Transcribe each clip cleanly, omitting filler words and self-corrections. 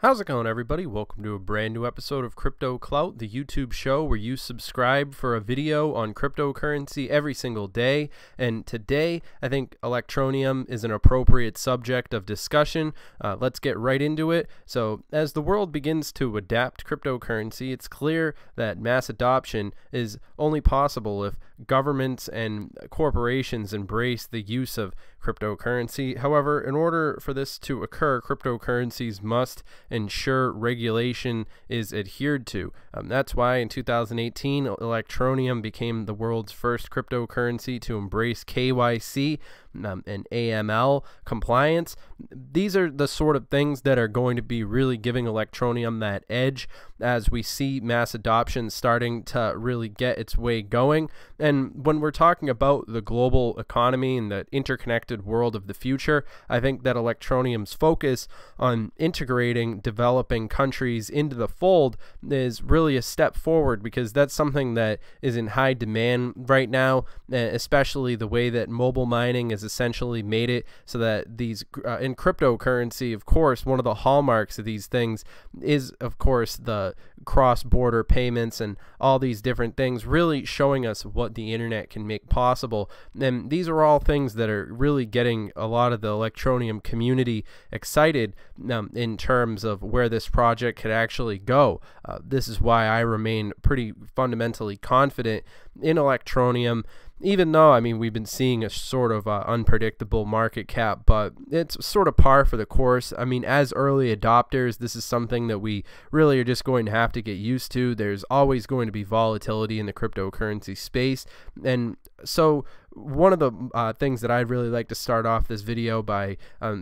How's it going, everybody? Welcome to a brand new episode of Crypto Clout, the YouTube show where you subscribe for a video on cryptocurrency every single day. And today, I think Electroneum is an appropriate subject of discussion. Let's get right into it. So, as the world begins to adapt cryptocurrency, it's clear that mass adoption is only possible if governments and corporations embrace the use of cryptocurrency. However, in order for this to occur, cryptocurrencies must ensure regulation is adhered to. That's why in 2018, Electroneum became the world's first cryptocurrency to embrace KYC and AML compliance. These are the sort of things that are going to be really giving Electroneum that edge as we see mass adoption starting to really get its way going. And when we're talking about the global economy and the interconnected world of the future, I think that Electroneum's focus on integrating developing countries into the fold is really a step forward, because that's something that is in high demand right now, especially the way that Mobil Mining has essentially made it so that these in cryptocurrency, of course, one of the hallmarks of these things is, of course, the cross-border payments and all these different things, really showing us what the internet can make possible. And these are all things that are really getting a lot of the Electroneum community excited in terms of where this project could actually go. This is why I remain pretty fundamentally confident in Electroneum, even though, I mean, we've been seeing a sort of unpredictable market cap, but it's sort of par for the course. I mean, as early adopters, this is something that we really are just going to have to get used to. There's always going to be volatility in the cryptocurrency space. And so one of the things that I'd really like to start off this video by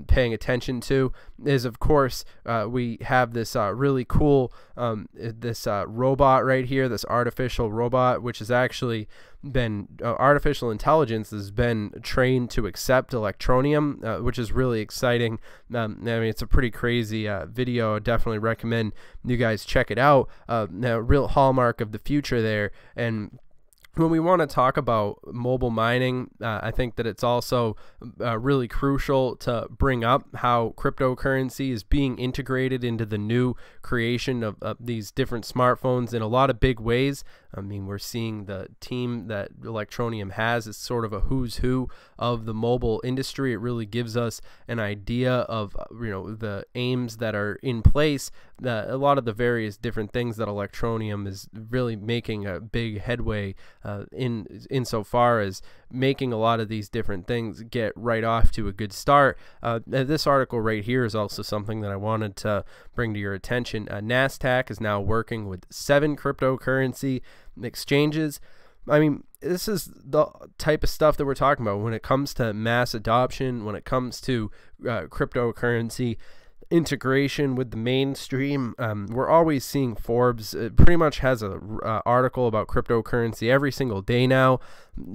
paying attention to is, of course, we have this really cool robot right here, this artificial robot, which has actually been artificial intelligence has been trained to accept Electroneum, which is really exciting. I mean, it's a pretty crazy video. I definitely recommend you guys check it out. Real hallmark of the future there. And when we want to talk about mobile mining, I think that it's also really crucial to bring up how cryptocurrency is being integrated into the new creation of these different smartphones in a lot of big ways. I mean, we're seeing the team that Electroneum has is sort of a who's who of the mobile industry. It really gives us an idea of the aims that are in place, a lot of the various different things that Electroneum is really making a big headway insofar as making a lot of these different things get right off to a good start. This article right here is also something that I wanted to bring to your attention. NASDAQ is now working with 7 cryptocurrency exchanges. I mean, this is the type of stuff that we're talking about when it comes to mass adoption, when it comes to cryptocurrency integration with the mainstream. We're always seeing Forbes. It pretty much has a article about cryptocurrency every single day now.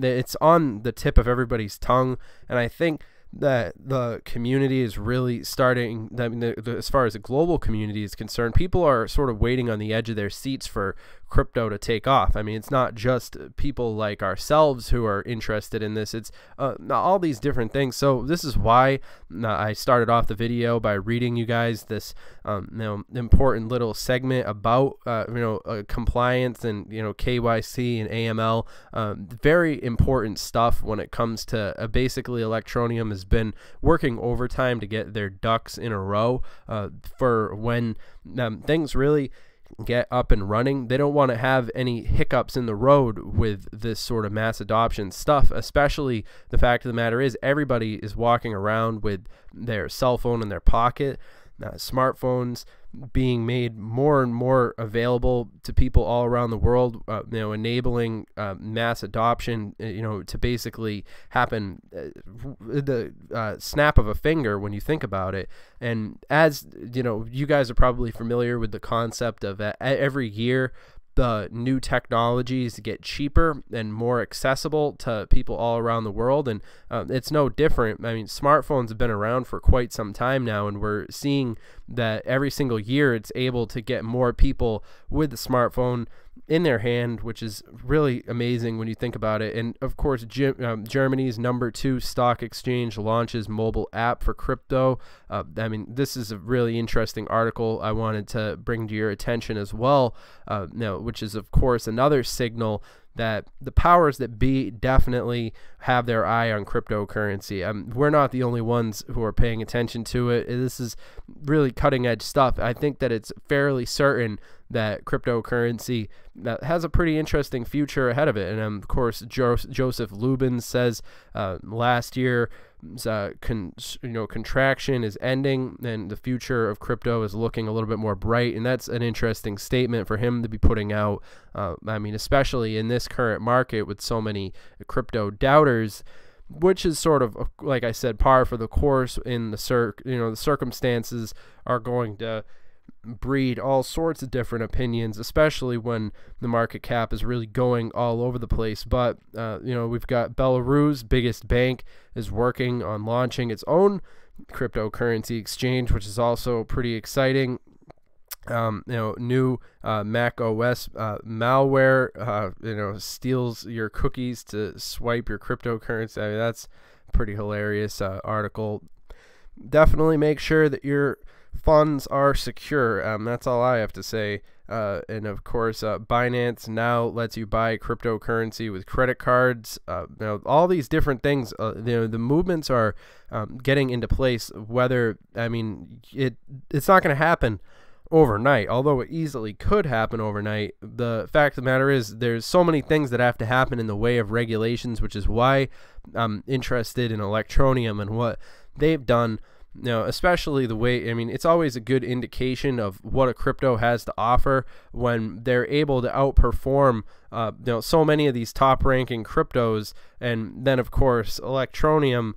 It's on the tip of everybody's tongue, and I think that the community is really starting. I mean, as far as the global community is concerned, people are sort of waiting on the edge of their seats for crypto to take off. I mean, it's not just people like ourselves who are interested in this. It's all these different things. So this is why I started off the video by reading you guys this important little segment about compliance and KYC and AML. Very important stuff when it comes to basically Electroneum has been working overtime to get their ducks in a row for when things really get up and running. They don't want to have any hiccups in the road with this sort of mass adoption stuff, especially the fact of the matter is everybody is walking around with their cell phone in their pocket. Smartphones being made more and more available to people all around the world, enabling mass adoption, to basically happen the snap of a finger when you think about it. And as you guys are probably familiar with the concept of every year the new technologies get cheaper and more accessible to people all around the world, and it's no different. I mean, smartphones have been around for quite some time now, and we're seeing that every single year it's able to get more people with the smartphone in their hand, which is really amazing when you think about it. And of course, Germany's #2 stock exchange launches mobile app for crypto. I mean, this is a really interesting article I wanted to bring to your attention as well, which is of course another signal that the powers that be definitely have their eye on cryptocurrency. We're not the only ones who are paying attention to it. This is really cutting edge stuff. I think that it's fairly certain that cryptocurrency has a pretty interesting future ahead of it. And of course, Joseph Lubin says last year, contraction is ending and the future of crypto is looking a little bit more bright. And that's an interesting statement for him to be putting out. I mean, especially in this current market with so many crypto doubters, which is sort of, like I said, par for the course in the the circumstances are going to breed all sorts of different opinions, especially when the market cap is really going all over the place. But we've got Belarus' biggest bank is working on launching its own cryptocurrency exchange, which is also pretty exciting. New Mac OS malware steals your cookies to swipe your cryptocurrency. I mean, that's a pretty hilarious article. Definitely make sure that your funds are secure. That's all I have to say. And of course, Binance now lets you buy cryptocurrency with credit cards. All these different things, the movements are getting into place. Whether, I mean, it's not going to happen overnight, although it easily could happen overnight. The fact of the matter is there's so many things that have to happen in the way of regulations, which is why I'm interested in Electroneum and what they've done. Especially the way, I mean, it's always a good indication of what a crypto has to offer when they're able to outperform so many of these top ranking cryptos. And then of course Electroneum,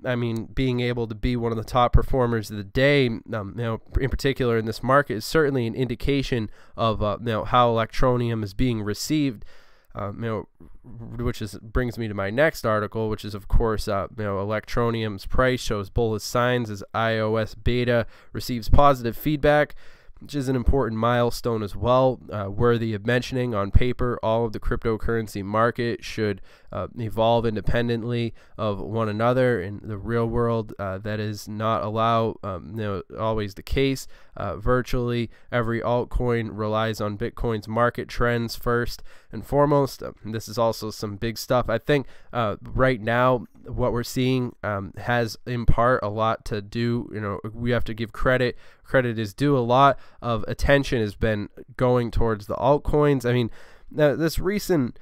I mean, being able to be one of the top performers of the day, in particular in this market, is certainly an indication of how Electroneum is being received. Which brings me to my next article, which is of course Electroneum's price shows bullish signs as iOS beta receives positive feedback, which is an important milestone as well, worthy of mentioning. On paper, all of the cryptocurrency market should evolve independently of one another. In the real world, that is not always the case. Virtually every altcoin relies on Bitcoin's market trends first and foremost. This is also some big stuff. I think right now what we're seeing has in part a lot to do, we have to give credit is due. A lot of attention has been going towards the altcoins. I mean, this recent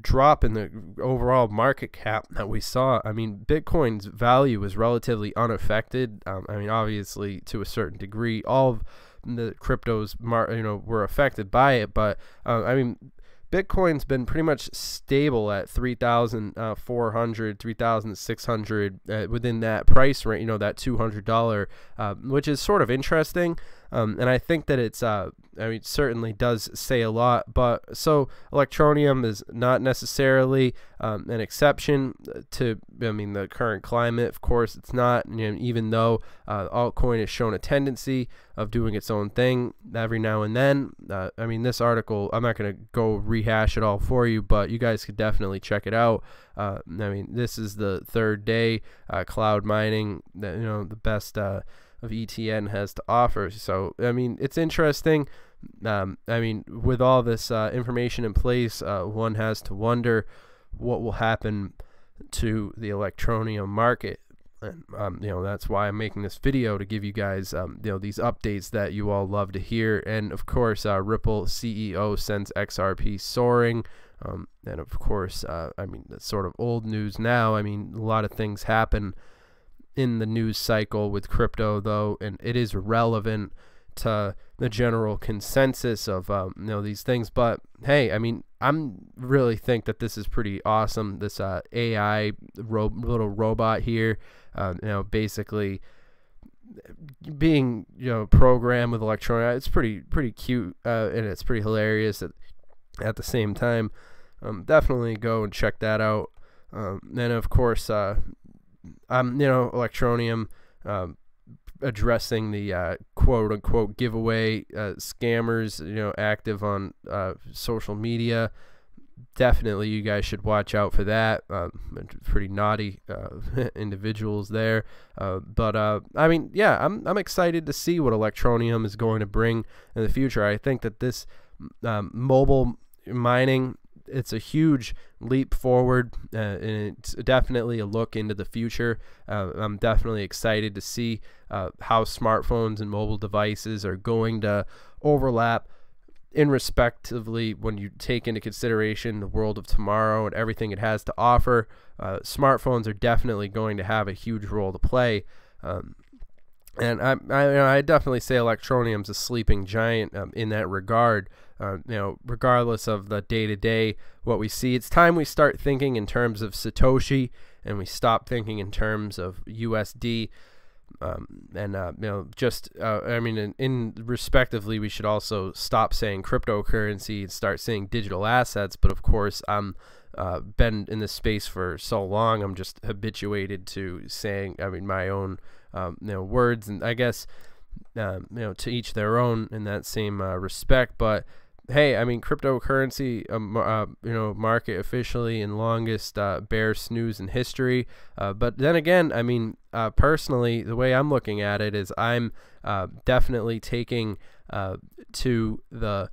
drop in the overall market cap that we saw, I mean, Bitcoin's value was relatively unaffected. I mean, obviously to a certain degree, all of the cryptos, were affected by it, but I mean, Bitcoin's been pretty much stable at 3,400, 3,600 within that price range, that $200, which is sort of interesting. And I think that it's, certainly does say a lot. But so Electroneum is not necessarily an exception to, the current climate. Of course, it's not, even though altcoin has shown a tendency of doing its own thing every now and then. This article, I'm not going to go rehash it all for you, but you guys could definitely check it out. This is the third day cloud mining, the best of ETN has to offer. So, it's interesting. With all this information in place, one has to wonder what will happen to the Electroneum market. And, that's why I'm making this video, to give you guys, these updates that you all love to hear. And of course, Ripple CEO sends XRP soaring. And of course, that's sort of old news now. A lot of things happen in the news cycle with crypto, though, and it is relevant to the general consensus of these things. But hey, I'm really think that this is pretty awesome. This AI little robot here, basically being programmed with Electroneum. It's pretty cute, and it's pretty hilarious at the same time. Definitely go and check that out. And of course, Electroneum addressing the quote unquote giveaway scammers, active on social media. Definitely you guys should watch out for that. Pretty naughty individuals there, but I mean, yeah, I'm excited to see what Electroneum is going to bring in the future. I think that this mobile mining, it's a huge leap forward, and it's definitely a look into the future. I'm definitely excited to see how smartphones and mobile devices are going to overlap in respectively when you take into consideration the world of tomorrow and everything it has to offer. Smartphones are definitely going to have a huge role to play, and I definitely say Electroneum's a sleeping giant in that regard. Regardless of the day-to-day what we see, it's time we start thinking in terms of Satoshi and we stop thinking in terms of USD. I mean, in respectively, we should also stop saying cryptocurrency and start saying digital assets. But of course, I'm been in this space for so long, I'm just habituated to saying, I mean, my own words, and I guess to each their own in that same respect. But hey, I mean, cryptocurrency, market officially in longest bear snooze in history. But then again, I mean, personally, the way I'm looking at it is I'm definitely taking to the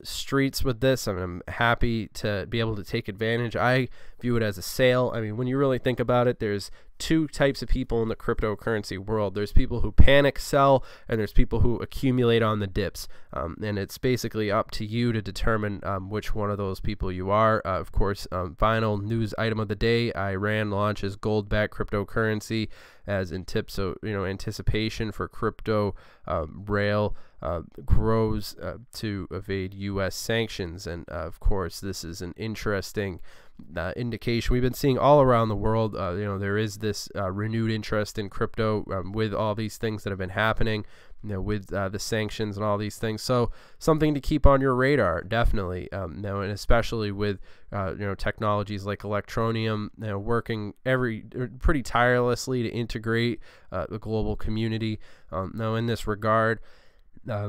streets with this. I'm happy to be able to take advantage. I view it as a sale. I mean, when you really think about it, there's two types of people in the cryptocurrency world. There's people who panic sell, and there's people who accumulate on the dips. And it's basically up to you to determine which one of those people you are. Of course, final news item of the day: Iran launches gold-backed cryptocurrency as anticipation for crypto rail grows to evade U.S. sanctions. And of course, this is an interesting indication we've been seeing all around the world. There is this renewed interest in crypto with all these things that have been happening, with the sanctions and all these things. So something to keep on your radar, definitely. And especially with technologies like Electroneum, working pretty tirelessly to integrate the global community. Now, in this regard, I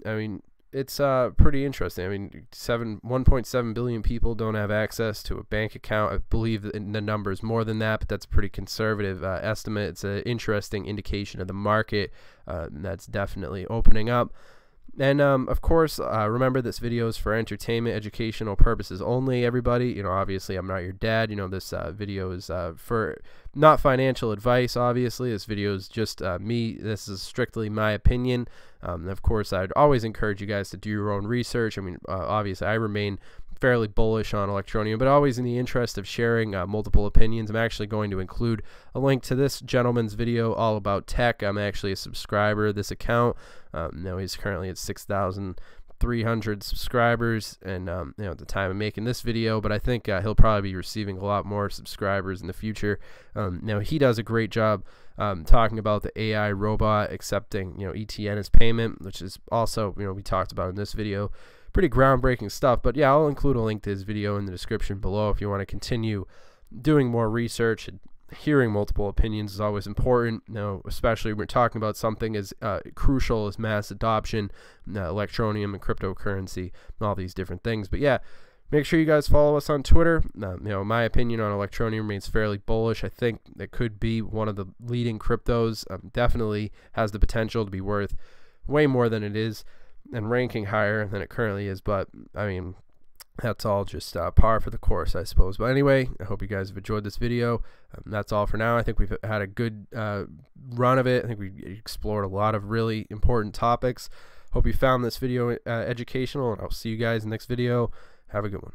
mean, it's pretty interesting. I mean, 1.7 billion people don't have access to a bank account. I believe the number is more than that, but that's a pretty conservative estimate. It's an interesting indication of the market that's definitely opening up. And of course, remember, this video is for entertainment, educational purposes only, everybody. Obviously, I'm not your dad. This video is for not financial advice, obviously. This video is just me. This is strictly my opinion. Of course, I'd always encourage you guys to do your own research. I mean, obviously, I remain fairly bullish on Electroneum, but always in the interest of sharing multiple opinions. I'm actually going to include a link to this gentleman's video all about tech. I'm actually a subscriber of this account. Now he's currently at 6,300 subscribers, and at the time of making this video, but I think he'll probably be receiving a lot more subscribers in the future. Now he does a great job talking about the AI robot accepting ETN as payment, which is also we talked about in this video. Pretty groundbreaking stuff. But yeah, I'll include a link to his video in the description below if you want to continue doing more research. And hearing multiple opinions is always important, especially when we're talking about something as crucial as mass adoption, Electroneum and cryptocurrency, and all these different things. But yeah, make sure you guys follow us on Twitter. My opinion on Electroneum remains fairly bullish. I think it could be one of the leading cryptos. Definitely has the potential to be worth way more than it is, and ranking higher than it currently is. But I mean, that's all just par for the course, I suppose. But anyway, I hope you guys have enjoyed this video. That's all for now. I think we've had a good run of it. I think we explored a lot of really important topics. Hope you found this video educational, and I'll see you guys in the next video. Have a good one.